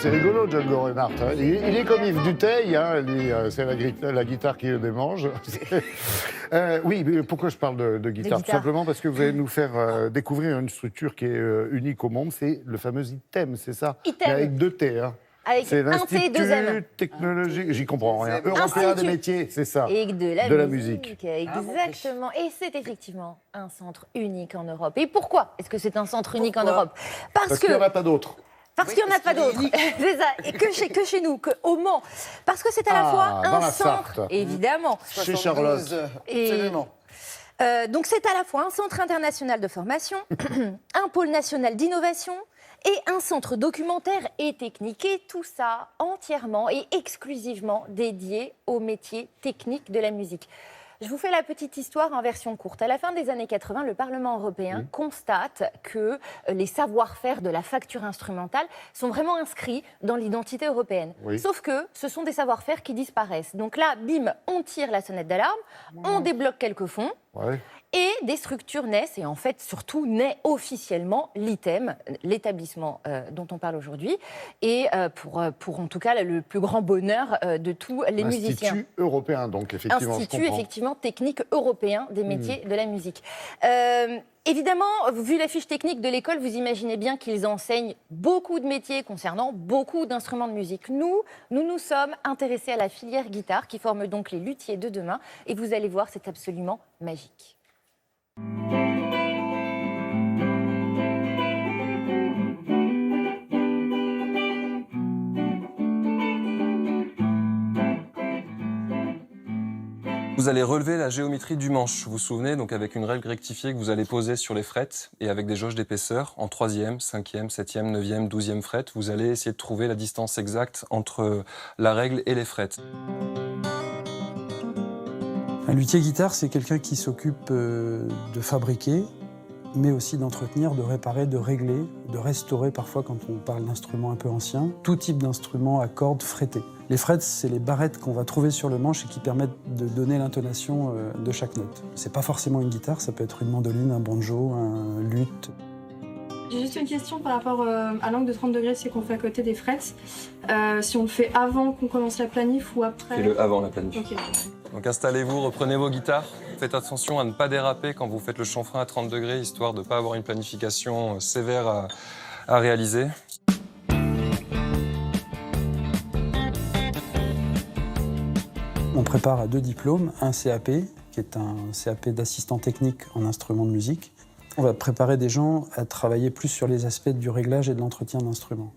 c'est rigolo, Django Reinhardt. Hein. Il est comme Yves Duteil, hein, c'est la guitare qui le démange. Oui, mais pourquoi je parle de guitare? Tout simplement parce que vous allez nous faire découvrir une structure qui est unique au monde, c'est le fameux ITEM, c'est ça? ITEM. Mais avec 2 T, hein. C'est l'Institut technologique, j'y comprends rien, européen des métiers, c'est ça, et de la musique. Exactement, et c'est effectivement un centre unique en Europe. Et pourquoi est-ce que c'est un centre unique en Europe? Parce qu'il n'y en a pas d'autres. Parce qu'il n'y en a pas d'autres, c'est ça, et que chez nous, qu'au Mans. Parce que c'est à la fois un centre, évidemment. Chez Charlotte. Absolument. Donc c'est à la fois un centre international de formation, un pôle national d'innovation, et un centre documentaire et technique, et tout ça entièrement et exclusivement dédié aux métiers techniques de la musique. Je vous fais la petite histoire en version courte. À la fin des années 80, le Parlement européen constate que les savoir-faire de la facture instrumentale sont vraiment inscrits dans l'identité européenne. Sauf que ce sont des savoir-faire qui disparaissent. Donc là, bim, on tire la sonnette d'alarme, on débloque quelques fonds. Et des structures naissent, et en fait, surtout, naît officiellement l'ITEM, l'établissement dont on parle aujourd'hui, et pour en tout cas le plus grand bonheur de tous les musiciens. Institut européen, donc, effectivement. Institut, effectivement, technique européen des métiers de la musique. Évidemment, vu la fiche technique de l'école, vous imaginez bien qu'ils enseignent beaucoup de métiers concernant beaucoup d'instruments de musique. Nous sommes intéressés à la filière guitare, qui forme donc les luthiers de demain, et vous allez voir, c'est absolument magique. Vous allez relever la géométrie du manche, vous vous souvenez, donc avec une règle rectifiée que vous allez poser sur les frettes et avec des jauges d'épaisseur en 3e, 5e, 7e, 9e, 12e fret, vous allez essayer de trouver la distance exacte entre la règle et les frettes. Un luthier guitare, c'est quelqu'un qui s'occupe de fabriquer, mais aussi d'entretenir, de réparer, de régler, de restaurer parfois quand on parle d'instruments un peu anciens, tout type d'instruments à cordes frettées. Les frettes, c'est les barrettes qu'on va trouver sur le manche et qui permettent de donner l'intonation de chaque note. C'est pas forcément une guitare, ça peut être une mandoline, un banjo, un luth. J'ai juste une question par rapport à l'angle de 30 degrés, c'est qu'on fait à côté des frettes. Si on le fait avant qu'on commence la planif ou après? Faites-le avant la planif. Okay. Donc installez-vous, reprenez vos guitares. Faites attention à ne pas déraper quand vous faites le chanfrein à 30 degrés, histoire de ne pas avoir une planification sévère à réaliser. On prépare à 2 diplômes, un CAP, qui est un CAP d'assistant technique en instruments de musique. On va préparer des gens à travailler plus sur les aspects du réglage et de l'entretien d'instruments.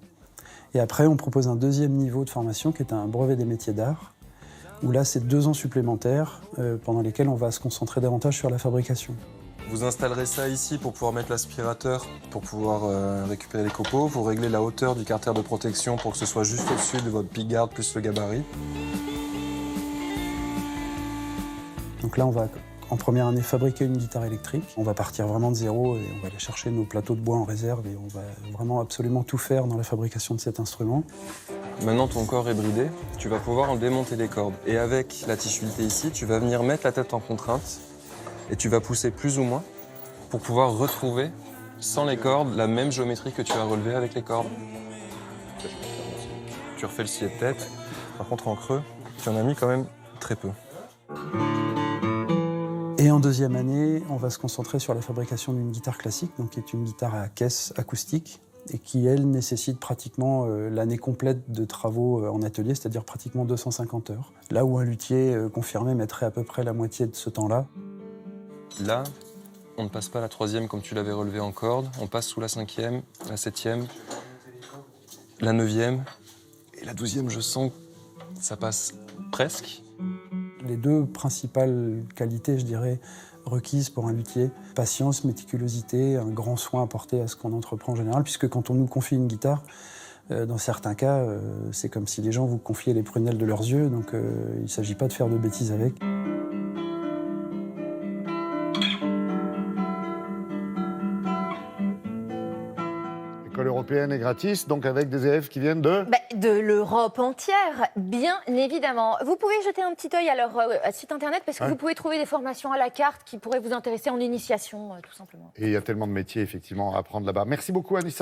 Et après, on propose un 2e niveau de formation, qui est un brevet des métiers d'art, où là, c'est 2 ans supplémentaires pendant lesquels on va se concentrer davantage sur la fabrication. Vous installerez ça ici pour pouvoir mettre l'aspirateur, pour pouvoir récupérer les copeaux. Vous réglez la hauteur du carter de protection pour que ce soit juste au-dessus de votre pickguard plus le gabarit. Donc là, on va, en première année, fabriquer une guitare électrique. On va partir vraiment de zéro et on va aller chercher nos plateaux de bois en réserve et on va vraiment absolument tout faire dans la fabrication de cet instrument. Maintenant, ton corps est bridé, tu vas pouvoir en démonter les cordes. Et avec la tige-filetée ici, tu vas venir mettre la tête en contrainte et tu vas pousser plus ou moins pour pouvoir retrouver, sans les cordes, la même géométrie que tu as relevée avec les cordes. Tu refais le scié de tête. Par contre, en creux, tu en as mis quand même très peu. Et en 2e année, on va se concentrer sur la fabrication d'une guitare classique, donc qui est une guitare à caisse acoustique, et qui, elle, nécessite pratiquement l'année complète de travaux en atelier, c'est-à-dire pratiquement 250 heures. Là où un luthier confirmé mettrait à peu près la moitié de ce temps-là. Là, on ne passe pas la 3e comme tu l'avais relevé en corde, on passe sous la 5e, la 7e, la 9e, et la 12e, je sens que ça passe presque. Les 2 principales qualités, je dirais, requises pour un luthier, patience, méticulosité, un grand soin apporté à ce qu'on entreprend en général, puisque quand on nous confie une guitare, dans certains cas, c'est comme si les gens vous confiaient les prunelles de leurs yeux, donc il ne s'agit pas de faire de bêtises avec. L'école européenne est gratis, donc avec des élèves qui viennent de... De l'Europe entière, bien évidemment. Vous pouvez jeter un petit œil à leur site internet parce que vous pouvez trouver des formations à la carte qui pourraient vous intéresser en initiation, tout simplement. Et il y a tellement de métiers, effectivement, à apprendre là-bas. Merci beaucoup, Anissa.